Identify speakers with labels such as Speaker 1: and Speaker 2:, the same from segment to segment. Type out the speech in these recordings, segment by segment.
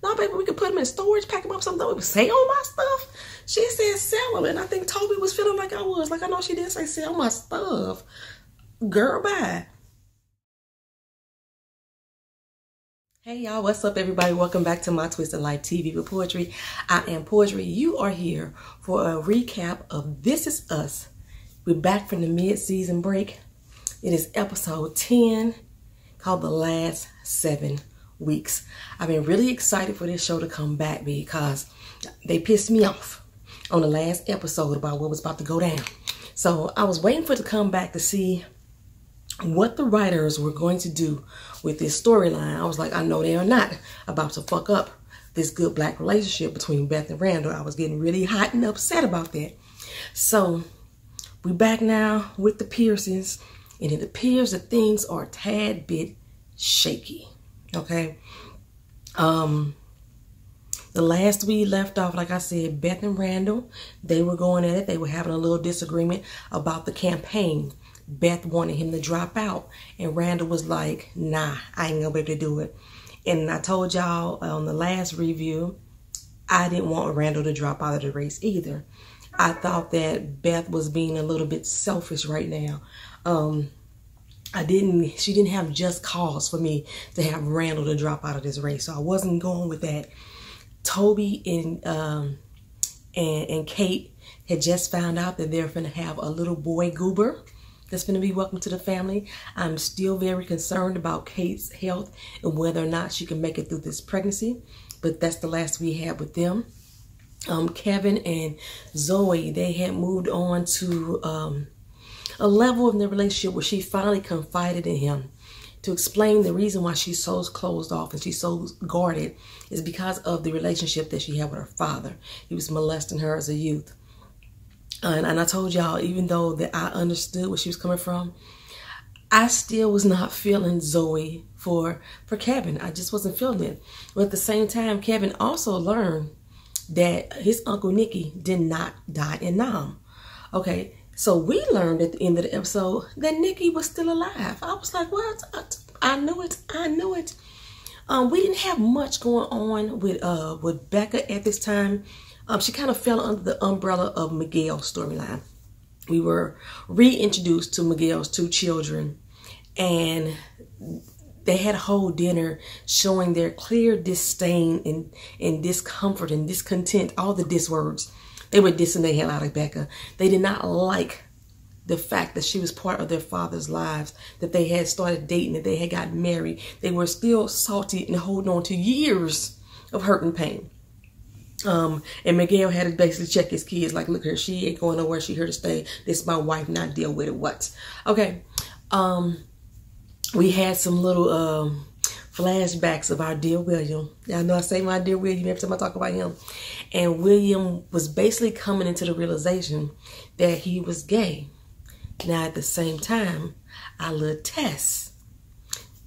Speaker 1: No, baby, we could put them in storage, pack them up, something. We would sell my stuff. She said sell them. And I think Toby was feeling like I was. Like, I know she did say sell my stuff. Girl, bye. Hey y'all, what's up everybody? Welcome back to my Twisted Life TV with Poetry. I am Poetry. You are here for a recap of This Is Us. We're back from the mid-season break. It is episode 10 called The Last 7 Weeks. I've been really excited for this show to come back because they pissed me off on the last episode about what was about to go down. So I was waiting for it to come back to see what the writers were going to do with this storyline. I was like, I know they are not about to fuck up this good black relationship between Beth and Randall. I was getting really hot and upset about that. So we back now with the Pearsons, and it appears that things are a tad bit shaky. Okay. The last we left off, like I said, Beth and Randall, they were going at it. They were having a little disagreement about the campaign. Beth wanted him to drop out, and Randall was like, nah, I ain't gonna be able to do it. And I told y'all on the last review, I didn't want Randall to drop out of the race either. I thought that Beth was being a little bit selfish right now. She didn't have just cause for me to have Randall to drop out of this race, so I wasn't going with that. Toby and Kate had just found out that they're gonna have a little boy goober that's going to be welcome to the family. I'm still very concerned about Kate's health and whether or not she can make it through this pregnancy. But that's the last we had with them. Kevin and Zoe, they had moved on to a level of their relationship where she finally confided in him to explain the reason why she's so closed off and she's so guarded is because of the relationship that she had with her father. He was molesting her as a youth. And I told y'all, even though that I understood where she was coming from, I still was not feeling Zoe for Kevin. I just wasn't feeling it. But at the same time, Kevin also learned that his Uncle Nicky did not die in Nam. Okay, so we learned at the end of the episode that Nicky was still alive. I was like, what? I knew it. I knew it. We didn't have much going on with Becca at this time. She kind of fell under the umbrella of Miguel's storyline. We were reintroduced to Miguel's 2 children, and they had a whole dinner showing their clear disdain and discomfort and discontent, all the diss words. They were dissing the hell out of Becca. They did not like the fact that she was part of their father's lives, that they had started dating, that they had gotten married. They were still salty and holding on to years of hurt and pain. And Miguel had to basically check his kids, like, look here, she ain't going nowhere, she here to stay. This is my wife, not deal with it. What? Okay. We had some little flashbacks of our dear William. Y'all know I say my dear William every time I talk about him. And William was basically coming into the realization that he was gay. Now at the same time, our little Tess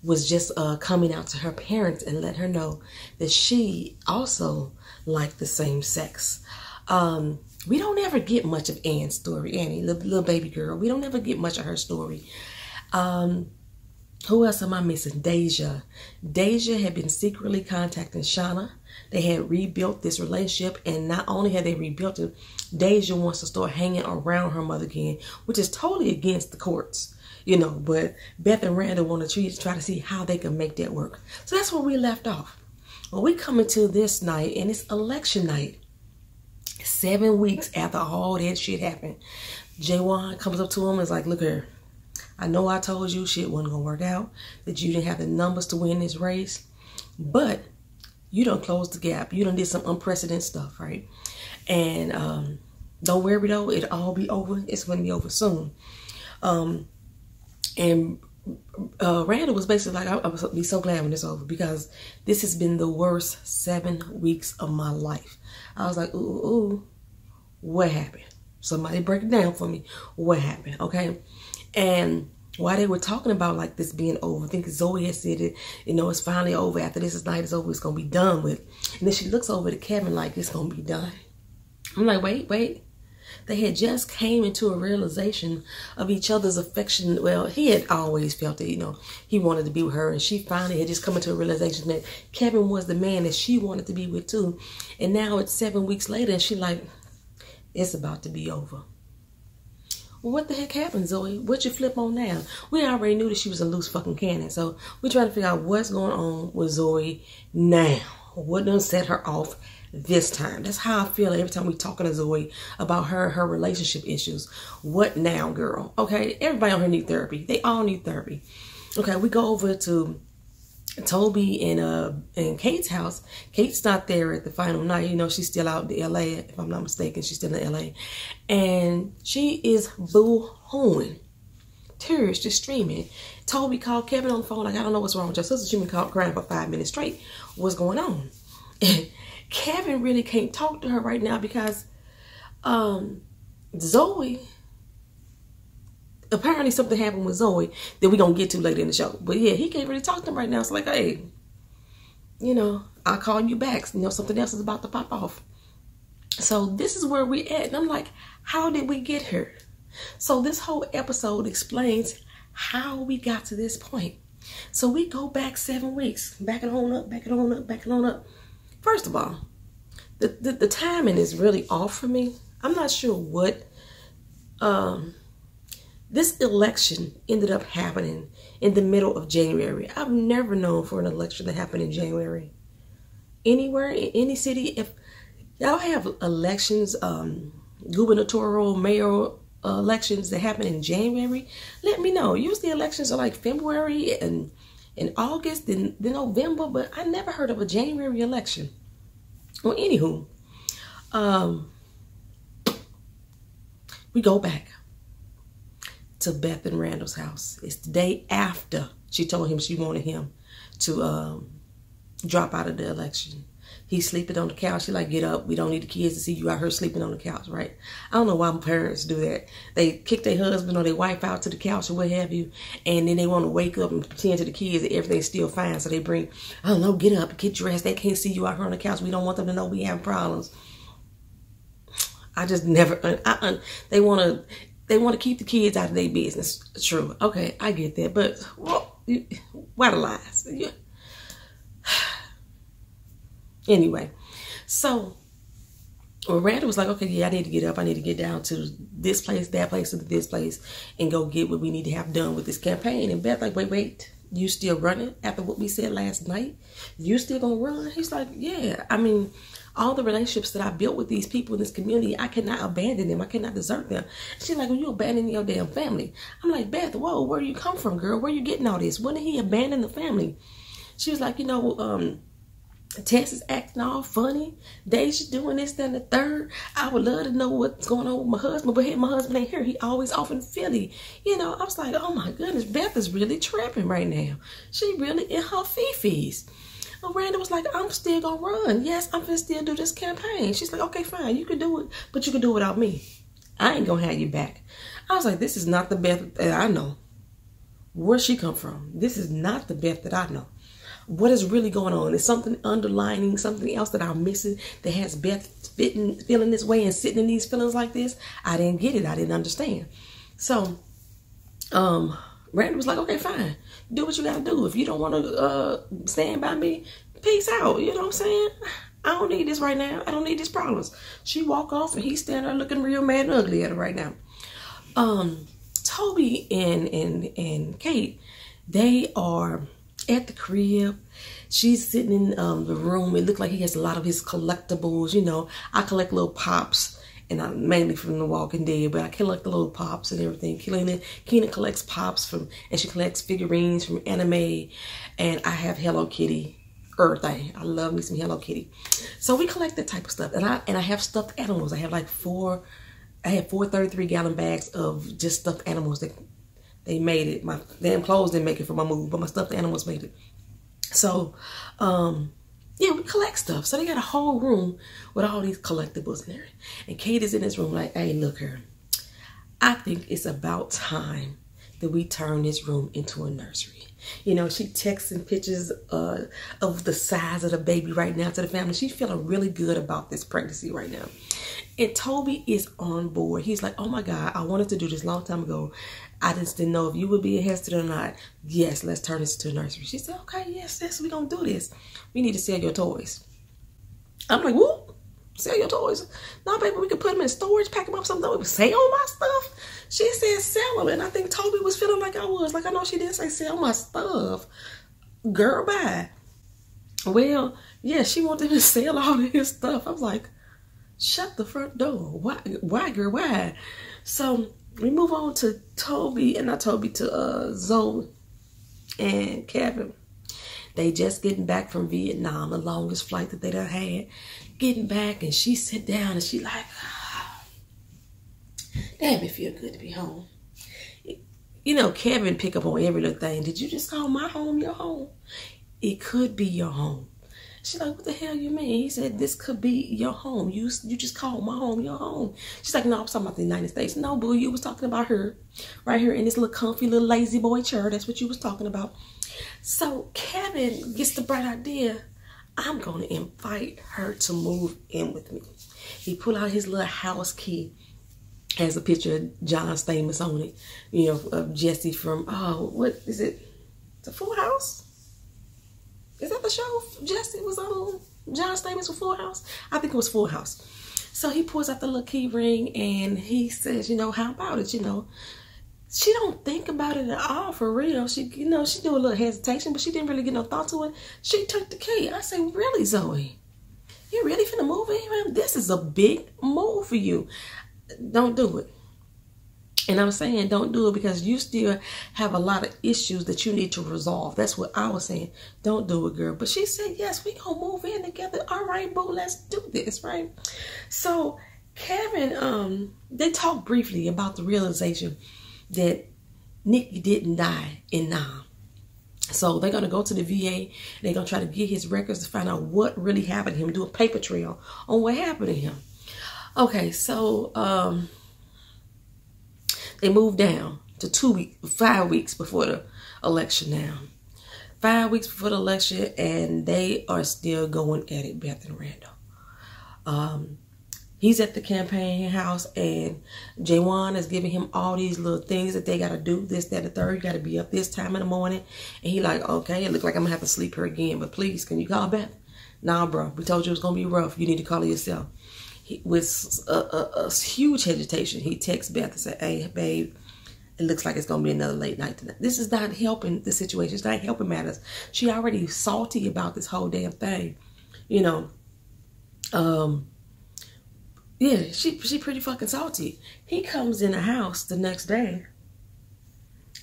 Speaker 1: was just coming out to her parents and let her know that she also liked the same sex. We don't ever get much of Anne's story. Annie, little baby girl. We don't ever get much of her story. Who else am I missing? Deja. Deja had been secretly contacting Shauna. They had rebuilt this relationship, and not only had they rebuilt it, Deja wants to start hanging around her mother again, which is totally against the courts. You know, but Beth and Randall want to try to see how they can make that work. So that's where we left off. Well, we come into this night, and it's election night. 7 weeks after all that shit happened. Jaywan comes up to him and is like, look here, I know I told you shit wasn't going to work out, that you didn't have the numbers to win this race, but you done closed the gap. You done did some unprecedented stuff, right? And don't worry though, it'll all be over. It's going to be over soon. And Randall was basically like, I'm going to be so glad when it's over because this has been the worst 7 weeks of my life. I was like, ooh, what happened? Somebody break it down for me. What happened? Okay. And while they were talking about like this being over, I think Zoe had said it, you know, it's finally over. After this night is over, it's going to be done with. And then she looks over to Kevin like, it's going to be done. I'm like, wait. They had just came into a realization of each other's affection. Well, he had always felt that, you know, he wanted to be with her, and she finally had just come into a realization that Kevin was the man that she wanted to be with too. And now it's 7 weeks later, and she like, it's about to be over. Well, what the heck happened, Zoe? What you flip on now? We already knew that she was a loose fucking cannon, so we're trying to figure out what's going on with Zoe now. What done set her off this time? That's how I feel every time we talking to Zoe about her relationship issues. What now, girl? Okay, everybody on her need therapy. They all need therapy. Okay, we go over to Toby and Kate's house. Kate's not there at the final night. You know, she's still out in LA, if I'm not mistaken. She's still in LA. And she is boo-hooing. Tears just streaming. Toby called Kevin on the phone like, I don't know what's wrong with your sister. She been crying for 5 minutes straight. What's going on? And Kevin really can't talk to her right now because Zoe, apparently something happened with Zoe that we're going to get to later in the show. But yeah, he can't really talk to him right now. It's like, hey, you know, I'll call you back. You know, something else is about to pop off. So this is where we're at. And I'm like, how did we get here? So this whole episode explains how we got to this point. So we go back 7 weeks. Backing on up, backing on up, backing on up. First of all, the timing is really off for me. I'm not sure what... This election ended up happening in the middle of January. I've never known for an election that happened in January. Anywhere, in any city, if y'all have elections, gubernatorial, mayoral elections that happen in January, let me know. Usually elections are like February and in August, then November, but I never heard of a January election. Well, anywho, we go back to Beth and Randall's house. It's the day after she told him she wanted him to drop out of the election. He's sleeping on the couch. She like, get up. We don't need the kids to see you out here sleeping on the couch, right? I don't know why parents do that. They kick their husband or their wife out to the couch or what have you, and then they want to wake up and pretend to the kids that everything's still fine. So they bring, I don't know, get up, get dressed. They can't see you out here on the couch. We don't want them to know we have problems. I just never, they want to keep the kids out of their business. True. Okay, I get that. But why the lies? Anyway, so Randall was like, okay, yeah, I need to get up. I need to get down to this place, that place, and this place and go get what we need to have done with this campaign. And Beth like, wait, you still running after what we said last night? You still gonna run? He's like, yeah. I mean, all the relationships that I built with these people in this community, I cannot abandon them. I cannot desert them. She's like, well, you abandoning your damn family. I'm like, Beth, whoa, where you come from, girl? Where you getting all this? When did he abandon the family? She was like, you know, Tess is acting all funny. Deja doing this, that, and the third. I would love to know what's going on with my husband, but my husband ain't here. He always off in Philly. You know, I was like, oh my goodness, Beth is really tripping right now. She really in her fifis. Randall was like, I'm still gonna run. Yes, I'm gonna still do this campaign. She's like, okay, fine, you can do it, but you can do it without me. I ain't gonna have you back. I was like, this is not the Beth that I know. Where'd she come from? This is not the Beth that I know. What is really going on? Is something underlining, something else that I'm missing that has Beth feeling this way and sitting in these feelings like this? I didn't get it. I didn't understand. So, Randall was like, okay, fine. Do what you got to do. If you don't want to stand by me, peace out. You know what I'm saying? I don't need this right now. I don't need these problems. She walk off and he's standing there looking real mad and ugly at her right now. Toby and Kate, they are at the crib. She's sitting in the room. It looked like he has a lot of his collectibles. You know, I collect little pops, and I'm mainly from The Walking Dead, but I collect the little pops and everything. Keena collects pops and she collects figurines from anime, and I have Hello Kitty, everything. I love me some Hello Kitty. So we collect that type of stuff, and I have stuffed animals. I have like four 33-gallon bags of just stuffed animals that they made it. My damn clothes didn't make it for my move, but my stuffed animals made it. So, yeah, we collect stuff. So they got a whole room with all these collectibles in there. And Kate is in this room like, hey, look here. I think it's about time that we turn this room into a nursery. You know, she texting pictures of the size of the baby right now to the family. She's feeling really good about this pregnancy right now. And Toby is on board. He's like, oh my God, I wanted to do this a long time ago. I just didn't know if you would be interested or not. Yes, let's turn this into a nursery. She said, okay, yes, we're going to do this. We need to sell your toys. I'm like, whoop. Sell your toys? No, baby, we could put them in storage, pack them up, something. We would sell my stuff. She said sell them, and I think Toby was feeling like I was. Like, I know she didn't say sell my stuff. Girl, bye. Well, yeah, she wanted to sell all of his stuff. I was like, shut the front door. Why, girl, why? So we move on to Zoe and Kevin. They just getting back from Vietnam, the longest flight that they done had. Getting back, and she sit down and she like, damn, it feel good to be home. You know, Kevin pick up on every little thing. Did you just call my home your home? It could be your home. She's like, what the hell you mean? He said, this could be your home. You just called my home your home. She's like, no, I was talking about the United States. No, boo, you was talking about her. Right here in this little comfy little lazy boy chair. That's what you was talking about. So Kevin gets the bright idea. I'm going to invite her to move in with me. He pulled out his little house key. Has a picture of John Stamos on it. You know, of Jesse from, oh, what is it? The Full House? Is that the show Jesse was on? John Stamos with Full House? I think it was Full House. So he pulls out the little key ring and he says, you know, how about it, you know? She don't think about it at all, for real. She, you know, she do a little hesitation, but she didn't really get no thought to it. She took the key. I said, really, Zoe? You really finna move in? This is a big move for you. Don't do it. And I'm saying don't do it because you still have a lot of issues that you need to resolve. That's what I was saying. Don't do it, girl. But she said, yes, we gonna move in together. All right, boo, let's do this, right? So Kevin, they talked briefly about the realization that Nicky didn't die in Nam. So they're going to go to the VA. They're going to try to get his records to find out what really happened to him, do a paper trail on what happened to him. Okay, so they moved down to 5 weeks before the election now. 5 weeks before the election, and they are still going at it, Beth and Randall. He's at the campaign house, and Jaywan is giving him all these little things that they got to do, this, that, and the third. You got to be up this time in the morning. And he like, okay, it looks like I'm going to have to sleep here again, but please, can you call Beth? Nah, bro, we told you it was going to be rough. You need to call it yourself. With a huge hesitation, he texts Beth and said, hey, babe, it looks like it's going to be another late night tonight. This is not helping the situation. It's not helping matters. She already salty about this whole damn thing. You know, yeah, she pretty fucking salty. He comes in the house the next day,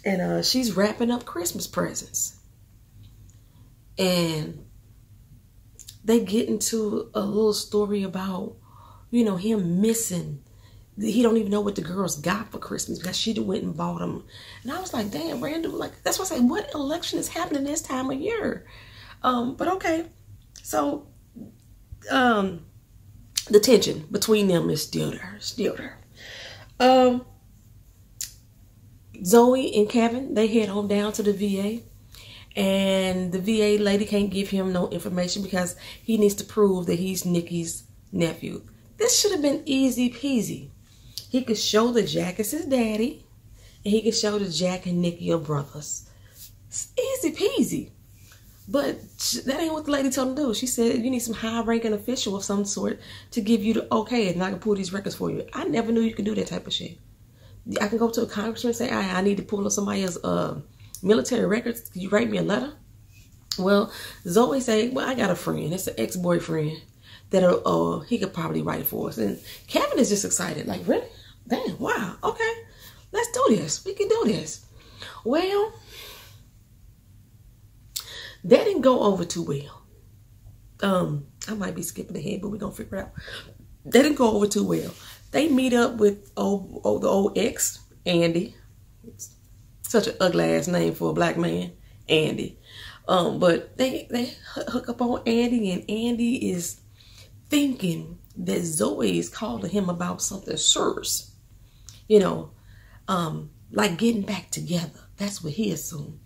Speaker 1: and she's wrapping up Christmas presents. And they get into a little story about, you know, him missing. He don't even know what the girls got for Christmas because she went and bought them. And I was like, damn, Randall, like, that's why I say, what election is happening this time of year? But okay. So, the tension between them is still there. Zoe and Kevin, they head on down to the VA. And the VA lady can't give him no information because he needs to prove that he's Nicky's nephew. This should have been easy peasy. He could show that Jack is his daddy, and he could show that Jack and Nicky are brothers. It's easy peasy. But that ain't what the lady told him to do. She said, you need some high-ranking official of some sort to give you the okay, and I can pull these records for you. I never knew you could do that type of shit. I can go to a congressman and say, I need to pull up somebody's military records. Can you write me a letter? Well, Zoe said, well, I got a friend. It's an ex-boyfriend that he could probably write it for us. And Kevin is just excited. Like, really? Damn, wow, okay. Let's do this. We can do this. Well, that didn't go over too well. I might be skipping ahead, but we're going to figure it out. That didn't go over too well. They meet up with the old ex, Andy. It's such an ugly ass name for a black man, Andy. But they hook up on Andy, and Andy is thinking that Zoe is calling him about something serious. You know, like getting back together. That's what he assumed.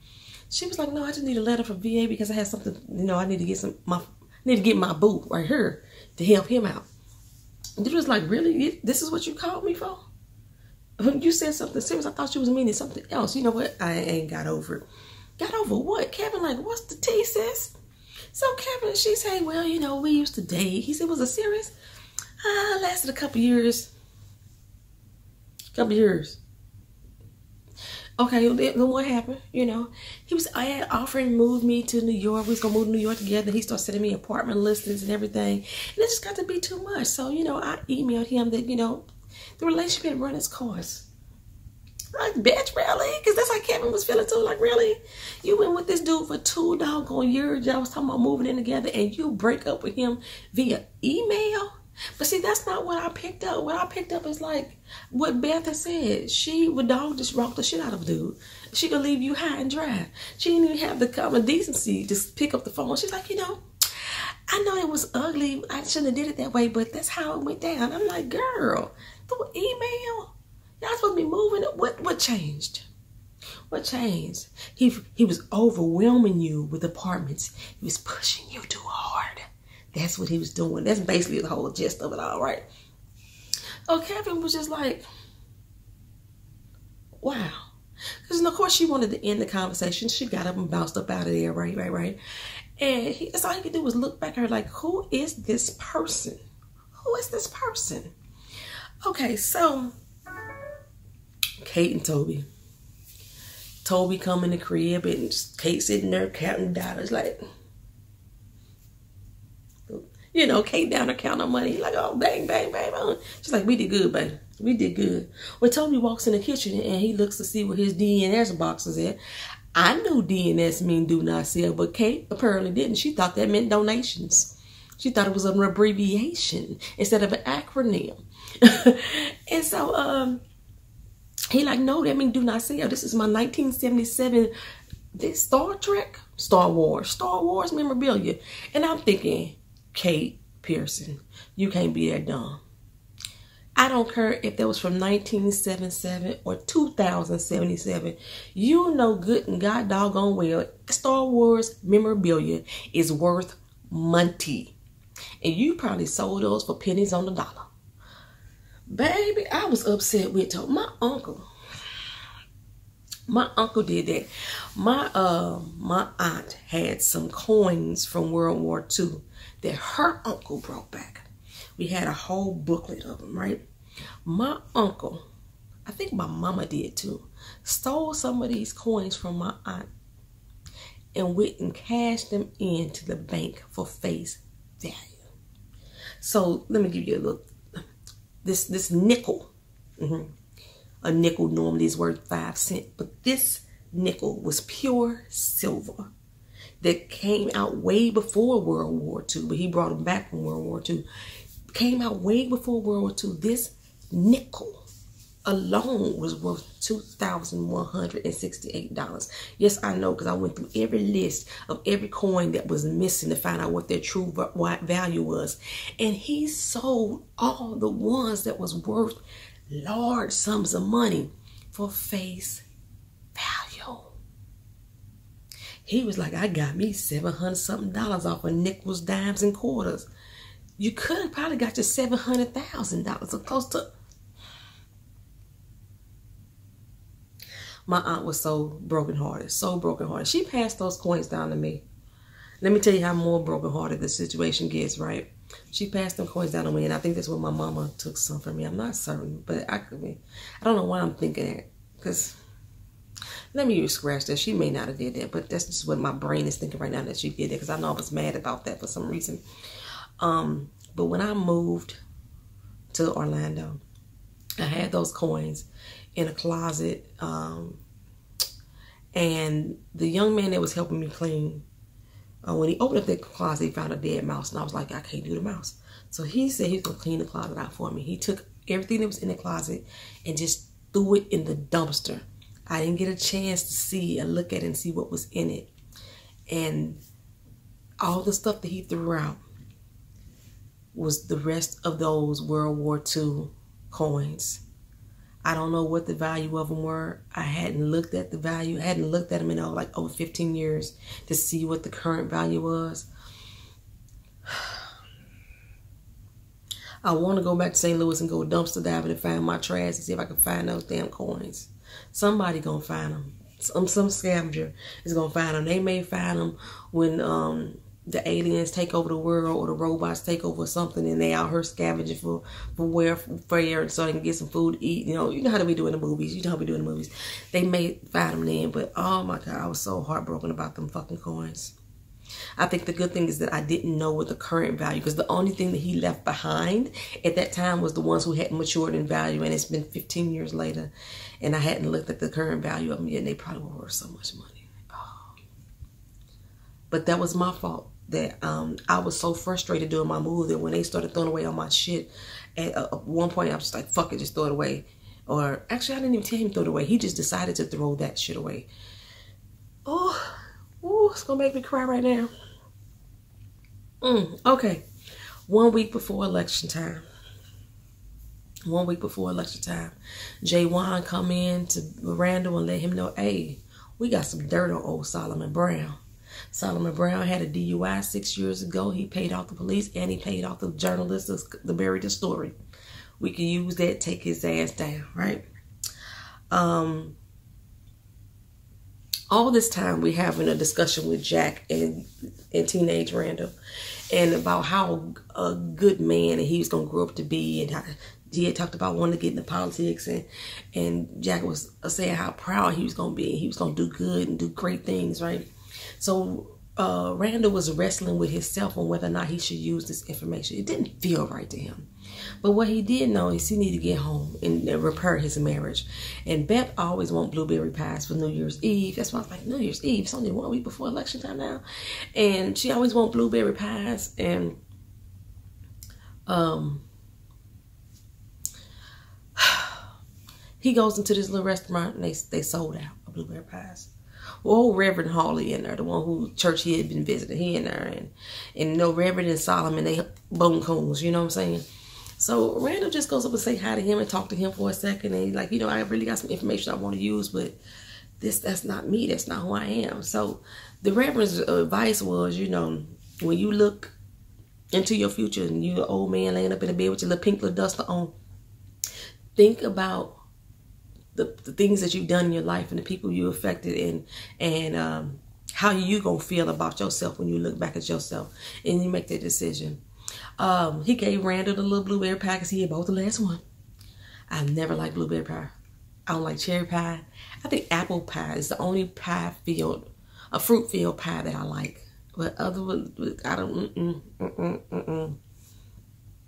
Speaker 1: She was like, no, I just need a letter from VA because I had something, I need to get my boo right here to help him out. And dude was like, really? This is what you called me for? When you said something serious, I thought you was meaning something else. You know what? I ain't got over it. Got over what? Kevin like, what's the tea, sis? So Kevin, she said, well, we used to date. He said, was it serious? Lasted a couple years. Okay, then what happened? He was offering to move me to New York. We was gonna move to New York together. He started sending me apartment listings and everything. And it just got to be too much. So, I emailed him that, the relationship had run its course. Like, bitch, really? Because that's how Kevin was feeling too. Like, really? You went with this dude for 2 doggone years. Y'all was talking about moving in together and you break up with him via email? But see, that's not what I picked up. What I picked up is like what Beth had said. She would just rock the shit out of a dude. She could leave you high and dry. She didn't even have the common decency to pick up the phone. She's like, I know it was ugly. I shouldn't have did it that way, but that's how it went down. I'm like, girl, through email? Y'all supposed to be moving. What changed? What changed? He was overwhelming you with apartments. He was pushing you too hard. That's what he was doing. That's basically the whole gist of it all, right? Oh, Kevin was just like, wow. Because, of course, she wanted to end the conversation. She got up and bounced up out of there, right? And that's all he could do was look back at her like, who is this person? Who is this person? Okay, so Kate and Toby. Toby come in the crib and Kate sitting there counting dollars like, Kate down there counting her money. Like, oh, bang, bang, bang, bang. She's like, we did good, baby. We did good. Well, Toby walks in the kitchen and he looks to see where his DNS box is at. I knew DNS mean do not sell, but Kate apparently didn't. She thought that meant donations. She thought it was an abbreviation instead of an acronym. And so he like, no, that means do not sell. This is my 1977 Star Wars memorabilia. And I'm thinking, Kate Pearson, you can't be that dumb. I don't care if that was from 1977 or 2077. You know good and god doggone well Star Wars memorabilia is worth money. And you probably sold those for pennies on the dollar. Baby, I was upset with her. My uncle did that. My aunt had some coins from World War II that her uncle brought back. We had a whole booklet of them, right? My uncle, I think my mama did too, stole some of these coins from my aunt and went and cashed them into the bank for face value. So let me give you a look. This nickel, a nickel normally is worth 5 cents, but this nickel was pure silver that came out way before World War II, but he brought them back from World War II. Came out way before World War II. This nickel alone was worth $2,168. Yes, I know, because I went through every list of every coin that was missing to find out what their true value was. And he sold all the ones that was worth large sums of money for face value. He was like, I got me $700 something off of nickels, dimes, and quarters. You could have probably got your $700,000 or close to. My aunt was so brokenhearted, so brokenhearted. She passed those coins down to me. Let me tell you how more brokenhearted the situation gets, right? She passed them coins down to me, and I think that's where my mama took some from me. I'm not certain, but I don't know why I'm thinking that. Because, let me scratch that. She may not have did that, but that's just what my brain is thinking right now, that she did that. Because I know I was mad about that for some reason. But when I moved to Orlando, I had those coins in a closet, and the young man that was helping me clean, when he opened up that closet, he found a dead mouse, and I was like, I can't do the mouse. So he said he was gonna clean the closet out for me. He took everything that was in the closet and just threw it in the dumpster. I didn't get a chance to see and look at it and see what was in it. And all the stuff that he threw out was the rest of those World War II coins. I don't know what the value of them were. I hadn't looked at the value. I hadn't looked at them in like over 15 years to see what the current value was. I want to go back to St. Louis and go dumpster diving and find my trash and see if I can find those damn coins. Somebody gonna find them. Some scavenger is gonna find them. They may find them when the aliens take over the world or the robots take over something, and they out here scavenging for welfare so they can get some food to eat. You know how we do in the movies. You know how we do in the movies. They may find them then, but oh my God, I was so heartbroken about them fucking coins. I think the good thing is that I didn't know what the current value, because the only thing that he left behind at that time was the ones who hadn't matured in value, and it's been 15 years later, and I hadn't looked at the current value of them yet, and they probably were worth so much money. Oh. But that was my fault. That I was so frustrated doing my move that when they started throwing away all my shit, at one point I was just like, fuck it, just throw it away. Or actually, I didn't even tell him to throw it away. He just decided to throw that shit away. Oh, it's gonna make me cry right now. Okay, 1 week before election time. 1 week before election time, Jay Wan come in to Randall and let him know, hey, we got some dirt on old Solomon Brown. Solomon Brown had a DUI 6 years ago. He paid off the police and he paid off the journalists to bury the story. We can use that, take his ass down, right? All this time we're having a discussion with Jack and teenage Randall, and about how a good man and he was going to grow up to be, and how he had talked about wanting to get into politics, and Jack was saying how proud he was going to be. He was going to do good and do great things, right? So Randall was wrestling with himself on whether or not he should use this information. It didn't feel right to him. But what he did know is he needed to get home and repair his marriage. And Beth always want blueberry pies for New Year's Eve. That's why I was like, New Year's Eve? It's only 1 week before election time now. And she always want blueberry pies. And he goes into this little restaurant and they sold out of blueberry pies. Old Reverend Hawley in there, the one who church he had been visiting, he in there, and no Reverend and Solomon, they bone coons, you know what I'm saying? So Randall just goes up and say hi to him and talk to him for a second, and he's like, I really got some information I want to use, but that's not me, that's not who I am. So the Reverend's advice was, when you look into your future and you're an old man laying up in the bed with your little pink little duster on, think about the things that you've done in your life and the people you affected, and how you gonna feel about yourself when you look back at yourself and you make that decision. He gave Randall the little blueberry pie because he had bought the last one. I've never liked blueberry pie. I don't like cherry pie. I think apple pie is the only fruit filled pie that I like. But other ones, I don't.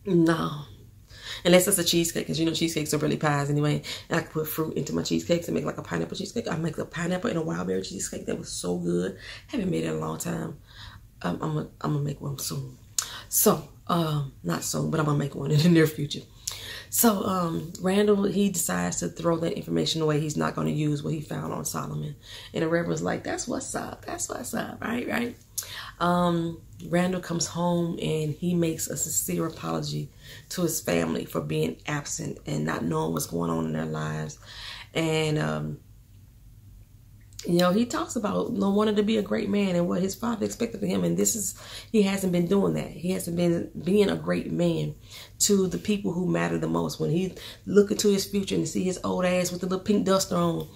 Speaker 1: No. Unless it's a cheesecake, because cheesecakes are really pies anyway. And I can put fruit into my cheesecakes and make like a pineapple cheesecake. I make a pineapple and a wild berry cheesecake that was so good. Haven't made it in a long time. I'm gonna make one soon. So, not soon, but I'm gonna make one in the near future. So, Randall, he decides to throw that information away. He's not gonna use what he found on Solomon. And the Reverend's like, that's what's up. That's what's up, right? Randall comes home and he makes a sincere apology to his family for being absent and not knowing what's going on in their lives. And, he talks about wanting to be a great man and what his father expected of him. And he hasn't been doing that. He hasn't been being a great man to the people who matter the most. When he look into his future and see his old ass with the little pink duster on,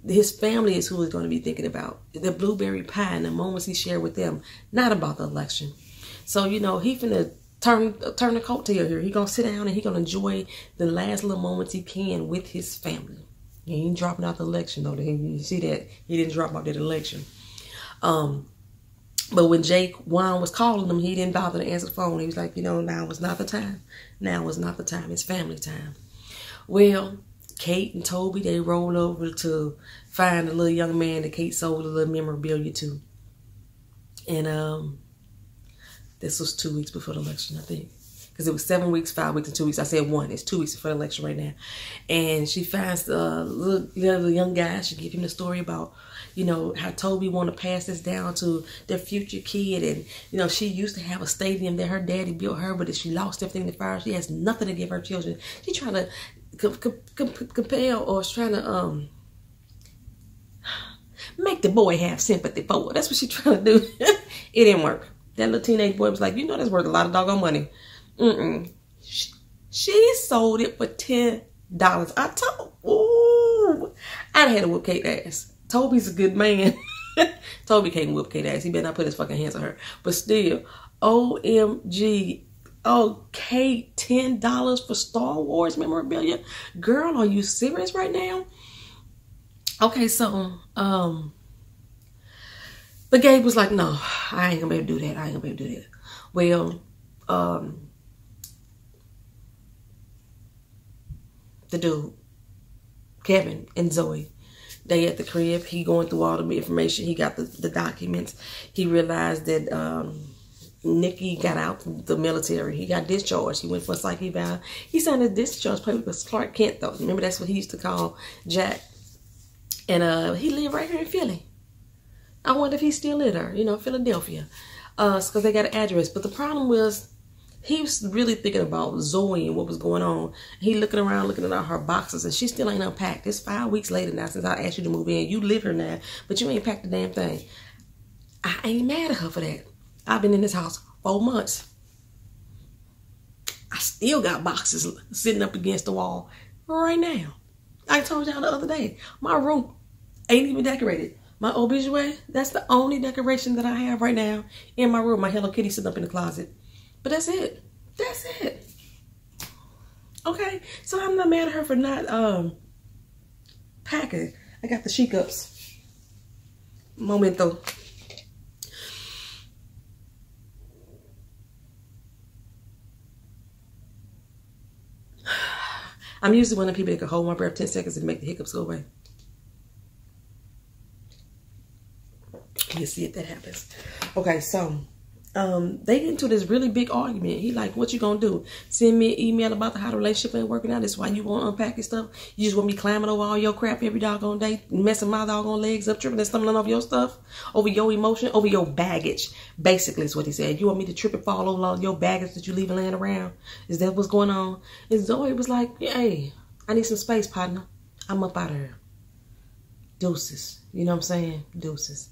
Speaker 1: his family is who he's going to be thinking about. The blueberry pie and the moments he shared with them, not about the election. So, he finna turn the coattail here. He going to sit down and he going to enjoy the last little moments he can with his family. He ain't dropping out the election, though. You see that? He didn't drop out that election. But when Jake Wan was calling him, he didn't bother to answer the phone. He was like, now is not the time. Now is not the time. It's family time. Well, Kate and Toby, they rolled over to find the little young man that Kate sold a little memorabilia to. And this was 2 weeks before the election, I think. Because it was 7 weeks, 5 weeks, and 2 weeks. I said 1. It's 2 weeks before the election right now. And she finds the little young guy. She gives him the story about, how Toby want to pass this down to their future kid. And, she used to have a stadium that her daddy built her, but she lost everything in the fire. She has nothing to give her children. She trying to compel or is trying to make the boy have sympathy for her. That's what she's trying to do. It didn't work. That little teenage boy was like, you know, that's worth a lot of doggone money. She sold it for $10. I told, ooh, I'd had to whoop Kate ass. Toby's a good man. Toby can't whoop Kate ass. He better not put his fucking hands on her. But still, OMG. Oh, Kate, $10 for Star Wars memorabilia? Girl, are you serious right now? Okay, so, but Gabe was like, no, I ain't gonna be able to do that. I ain't gonna be able to do that. Well, the dude, Kevin and Zoe, they at the crib. He going through all the information. He got the documents. He realized that Nikki got out from the military. He got discharged. He went for a psych eval. He signed a discharge paper with Clark Kent, though. Remember, that's what he used to call Jack. And he lived right here in Philly. I wonder if he still live there, you know, Philadelphia. Because they got an address. But the problem was, he was really thinking about Zoe and what was going on. He looking around, looking at all her boxes, and she still ain't unpacked. It's 5 weeks later now since I asked you to move in. You live here now, but you ain't packed the damn thing. I ain't mad at her for that. I've been in this house 4 months. I still got boxes sitting up against the wall right now. I told y'all the other day, my room ain't even decorated. My obituary, that's the only decoration that I have right now in my room. My Hello Kitty sitting up in the closet. But that's it. That's it. Okay, so I'm not mad at her for not packing. I got the chic ups. Momento. I'm usually one of the people that can hold my breath 10 seconds and make the hiccups go away. You see if that happens. Okay, so they get into this really big argument. He like, what you gonna do? Send me an email about how the relationship ain't working out? That's why you won't unpack your stuff? You just want me climbing over all your crap every doggone day, messing my doggone legs up, tripping and stumbling off your stuff, over your emotion, over your baggage. Basically is what he said. You want me to trip and fall over all your baggage that you leave laying around? Is that what's going on? And Zoe was like, hey, I need some space, partner. I'm up out of here. Deuces. You know what I'm saying? Deuces.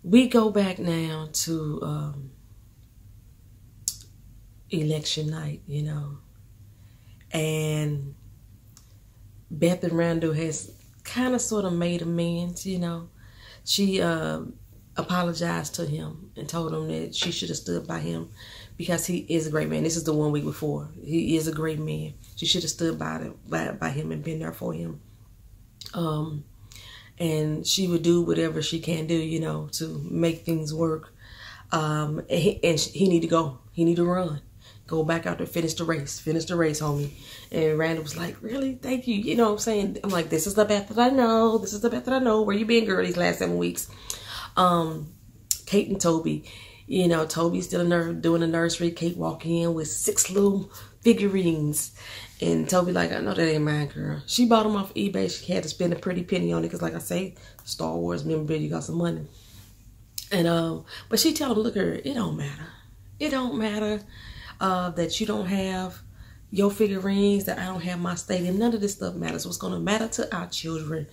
Speaker 1: We go back now to election night, you know, and Beth and Randall has kind of sort of made amends, you know. She apologized to him and told him that she should have stood by him because he is a great man. This is the 1 week before. He is a great man. She should have stood by him and been there for him. And she would do whatever she can do, you know, to make things work. And he need to go. He need to run. Go back out there, finish the race. Finish the race, homie. And Randall was like, really? Thank you. You know what I'm saying? I'm like, this is the Beth that I know. This is the Beth that I know. Where you been, girl, these last 7 weeks? Kate and Toby. You know, Toby's still doing the nursery. Kate walk in with 6 little figurines. And Toby like, I know that ain't mine, girl. She bought them off eBay. She had to spend a pretty penny on it because, like I say, Star Wars memorabilia got some money. And but she tell him, look her, it don't matter. It don't matter that you don't have your figurines, that I don't have my stadium. None of this stuff matters. What's gonna matter to our children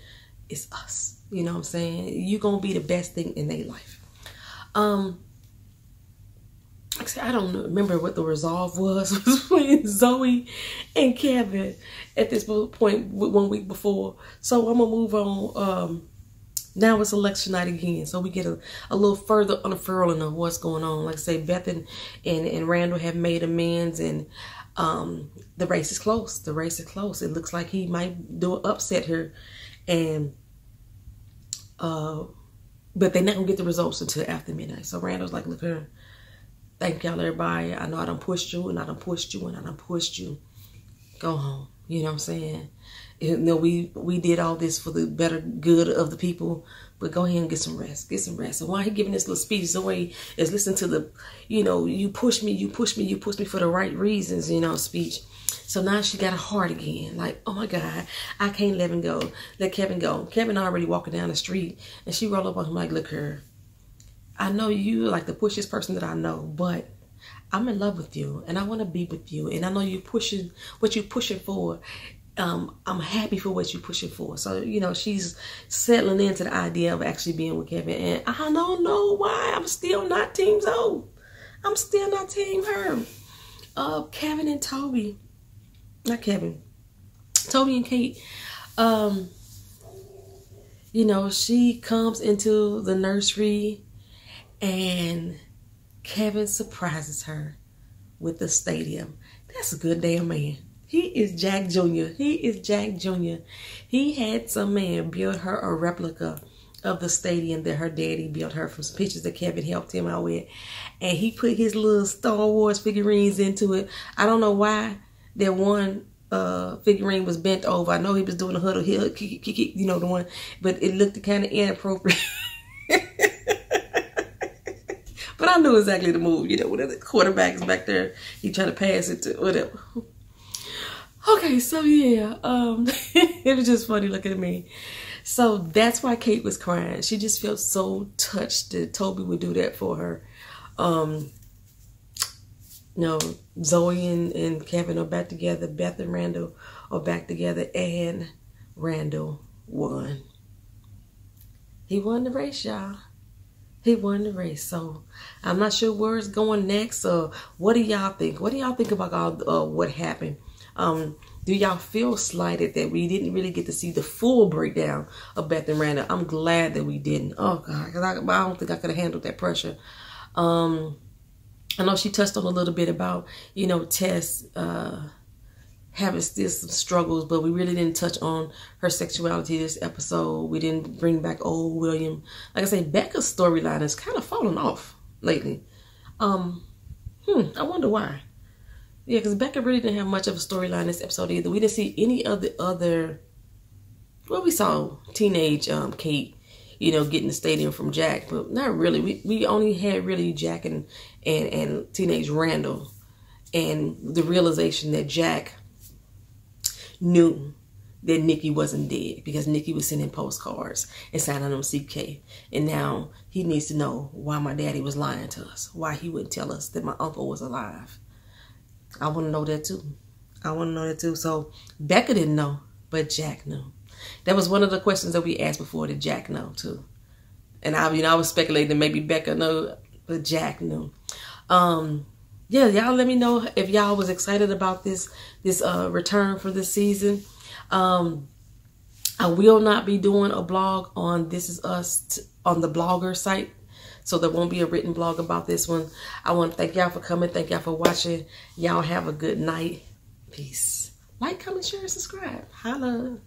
Speaker 1: is us. You know what I'm saying? You gonna be the best thing in their life. I don't remember what the resolve was between Zoe and Kevin at this point 1 week before. So I'm gonna move on. Now it's election night again, so we get a little further unfurling of what's going on. Like I say, Beth and Randall have made amends, and the race is close. The race is close. It looks like he might do an upset here, and but they're not gonna get the results until after midnight. So Randall's like, look here. Thank y'all, everybody. I know I done pushed you, and I done pushed you, and I done pushed you. Go home. You know what I'm saying? You know, we did all this for the better good of the people, but go ahead and get some rest. Get some rest. And while he giving this little speech, Zoe is listening to the, you know, you push me, you push me, you push me for the right reasons, you know, speech. So now she got a heart again. Like, oh my God, I can't let him go. Let Kevin go. Kevin already walking down the street, and she rolled up on him like, look her. I know you like the pushiest person that I know, but I'm in love with you and I want to be with you. And I know you're pushing what you're pushing for. I'm happy for what you're pushing for. So, you know, she's settling into the idea of actually being with Kevin. And I don't know why I'm still not Team Zoe. I'm still not Team her. Kevin and Toby. Not Kevin. Toby and Keith. You know, she comes into the nursery and Kevin surprises her with the stadium. That's a good damn man. He is Jack Jr. He is Jack Jr. He had some man build her a replica of the stadium that her daddy built her from some pictures that Kevin helped him out with. And he put his little Star Wars figurines into it. I don't know why that one figurine was bent over. I know he was doing a huddle, you know, the one, but it looked kind of inappropriate. But I knew exactly the move, you know, whatever the quarterback is back there, he trying to pass it to whatever. Okay, so yeah, it was just funny looking at me. So that's why Kate was crying. She just felt so touched that Toby would do that for her. You know, Zoe and Kevin are back together. Beth and Randall are back together. And Randall won. He won the race, y'all. He won the race. So I'm not sure where it's going next. Or what do y'all think? What do y'all think about all what happened? Do y'all feel slighted that we didn't really get to see the full breakdown of Beth and Randall? I'm glad that we didn't. Oh, God. Because I don't think I could have handled that pressure. I know she touched on a little bit about, you know, Tess having still some struggles, but we really didn't touch on her sexuality this episode. We didn't bring back old William. Like I say, Becca's storyline has kind of fallen off lately. I wonder why. Yeah, because Becca really didn't have much of a storyline this episode either. We didn't see any of the other... Well, we saw teenage Kate, you know, getting the stadium from Jack, but not really. We only had really Jack and teenage Randall, and the realization that Jack knew that Nikki wasn't dead because Nikki was sending postcards and signing them CK. And now he needs to know why my daddy was lying to us, why he wouldn't tell us that my uncle was alive. I want to know that too. I want to know that too. So Becca didn't know, but Jack knew. That was one of the questions that we asked before. Did Jack know too? And I was speculating that maybe Becca knew, but Jack knew. Yeah, y'all let me know if y'all was excited about this return for this season. I will not be doing a blog on This Is Us on the blogger site. So there won't be a written blog about this one. I want to thank y'all for coming. Thank y'all for watching. Y'all have a good night. Peace. Like, comment, share, and subscribe. Holla.